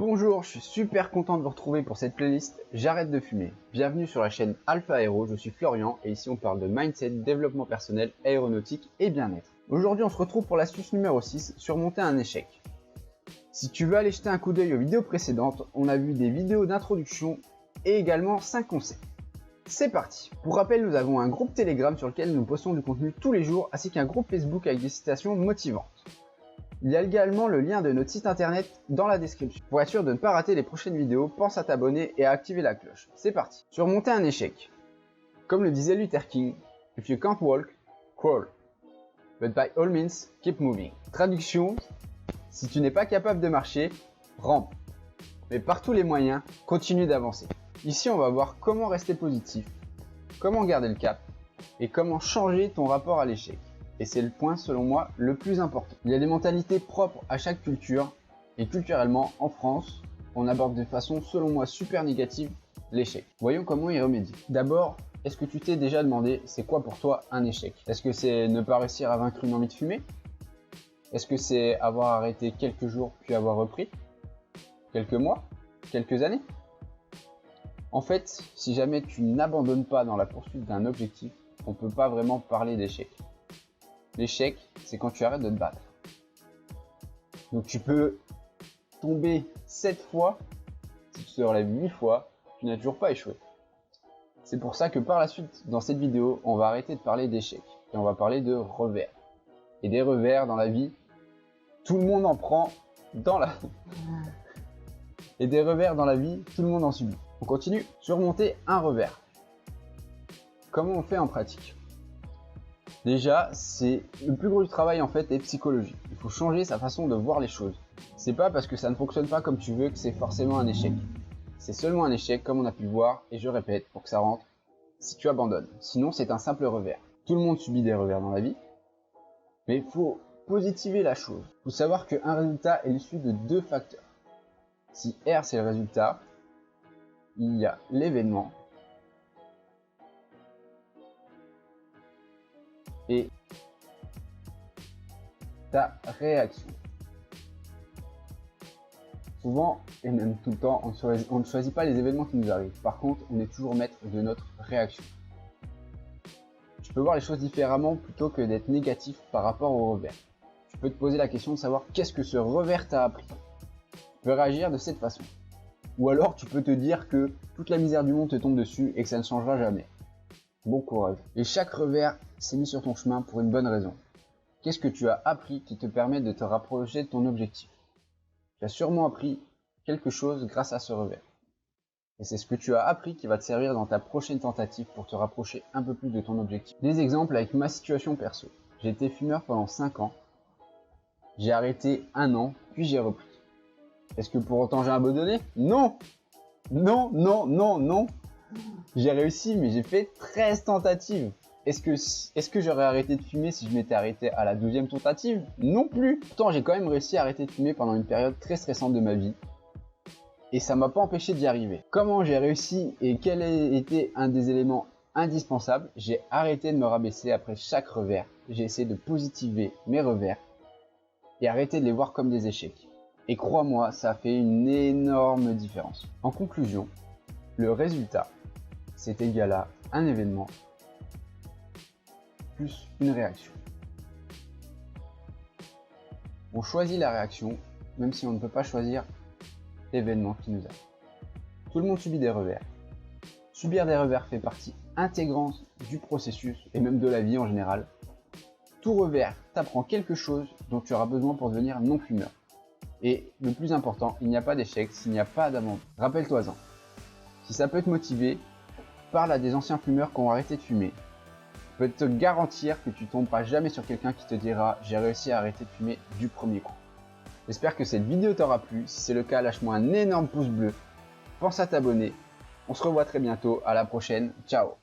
Bonjour, je suis super content de vous retrouver pour cette playlist J'arrête de fumer. Bienvenue sur la chaîne Alpha Aero, je suis Florian et ici on parle de mindset, développement personnel, aéronautique et bien-être. Aujourd'hui on se retrouve pour l'astuce numéro 6, surmonter un échec. Si tu veux aller jeter un coup d'œil aux vidéos précédentes, on a vu des vidéos d'introduction et également 5 conseils. C'est parti. Pour rappel, nous avons un groupe Telegram sur lequel nous postons du contenu tous les jours ainsi qu'un groupe Facebook avec des citations motivantes. Il y a également le lien de notre site internet dans la description. Pour être sûr de ne pas rater les prochaines vidéos, pense à t'abonner et à activer la cloche. C'est parti. Surmonter un échec. Comme le disait Luther King, if you can't walk, crawl. But by all means, keep moving. Traduction, si tu n'es pas capable de marcher, rampe. Mais par tous les moyens, continue d'avancer. Ici, on va voir comment rester positif, comment garder le cap et comment changer ton rapport à l'échec. Et c'est le point, selon moi, le plus important. Il y a des mentalités propres à chaque culture, et culturellement, en France, on aborde de façon, selon moi, super négative l'échec. Voyons comment y remédier. D'abord, est-ce que tu t'es déjà demandé, c'est quoi pour toi un échec? Est-ce que c'est ne pas réussir à vaincre une envie de fumer? Est-ce que c'est avoir arrêté quelques jours puis avoir repris? Quelques mois? Quelques années? En fait, si jamais tu n'abandonnes pas dans la poursuite d'un objectif, on ne peut pas vraiment parler d'échec. L'échec, c'est quand tu arrêtes de te battre. Donc tu peux tomber 7 fois, si tu te relèves 8 fois, tu n'as toujours pas échoué. C'est pour ça que par la suite, dans cette vidéo, on va arrêter de parler d'échecs et on va parler de revers. Et des revers dans la vie, tout le monde en prend dans la... Et des revers dans la vie, tout le monde en subit. On continue. Surmonter un revers. Comment on fait en pratique? Déjà, c'est le plus gros du travail en fait est psychologique. Il faut changer sa façon de voir les choses. C'est pas parce que ça ne fonctionne pas comme tu veux que c'est forcément un échec. C'est seulement un échec comme on a pu le voir, et je répète pour que ça rentre, si tu abandonnes. Sinon c'est un simple revers. Tout le monde subit des revers dans la vie, mais il faut positiver la chose. Il faut savoir qu'un résultat est l'issue de deux facteurs. Si R c'est le résultat, il y a l'événement et ta réaction. Souvent, et même tout le temps, on ne choisit pas les événements qui nous arrivent. Par contre, on est toujours maître de notre réaction. Tu peux voir les choses différemment plutôt que d'être négatif par rapport au revers. Tu peux te poser la question de savoir qu'est-ce que ce revers t'a appris. Tu peux réagir de cette façon. Ou alors, tu peux te dire que toute la misère du monde te tombe dessus et que ça ne changera jamais. Bon courage. Et chaque revers s'est mis sur ton chemin pour une bonne raison. Qu'est-ce que tu as appris qui te permet de te rapprocher de ton objectif? Tu as sûrement appris quelque chose grâce à ce revers. Et c'est ce que tu as appris qui va te servir dans ta prochaine tentative pour te rapprocher un peu plus de ton objectif. Des exemples avec ma situation perso. J'ai été fumeur pendant 5 ans. J'ai arrêté 1 an, puis j'ai repris. Est-ce que pour autant j'ai abandonné? Non! Non, non, non, non! J'ai réussi, mais j'ai fait 13 tentatives. Est-ce que j'aurais arrêté de fumer si je m'étais arrêté à la 12e tentative? Non plus. Pourtant, j'ai quand même réussi à arrêter de fumer pendant une période très stressante de ma vie. Et ça m'a pas empêché d'y arriver. Comment j'ai réussi et quel a été un des éléments indispensables? J'ai arrêté de me rabaisser après chaque revers. J'ai essayé de positiver mes revers et arrêter de les voir comme des échecs. Et crois-moi, ça a fait une énorme différence. En conclusion, le résultat, c'est égal à un événement plus une réaction. On choisit la réaction, même si on ne peut pas choisir l'événement qui nous arrive. Tout le monde subit des revers. Subir des revers fait partie intégrante du processus et même de la vie en général. Tout revers t'apprend quelque chose dont tu auras besoin pour devenir non-fumeur. Et le plus important, il n'y a pas d'échec s'il n'y a pas d'abandon. Rappelle-toi-en. Si ça peut te motiver, parle à des anciens fumeurs qui ont arrêté de fumer. Je peux te garantir que tu tomberas jamais sur quelqu'un qui te dira « j'ai réussi à arrêter de fumer du premier coup ». J'espère que cette vidéo t'aura plu. Si c'est le cas, lâche-moi un énorme pouce bleu. Pense à t'abonner. On se revoit très bientôt. À la prochaine. Ciao.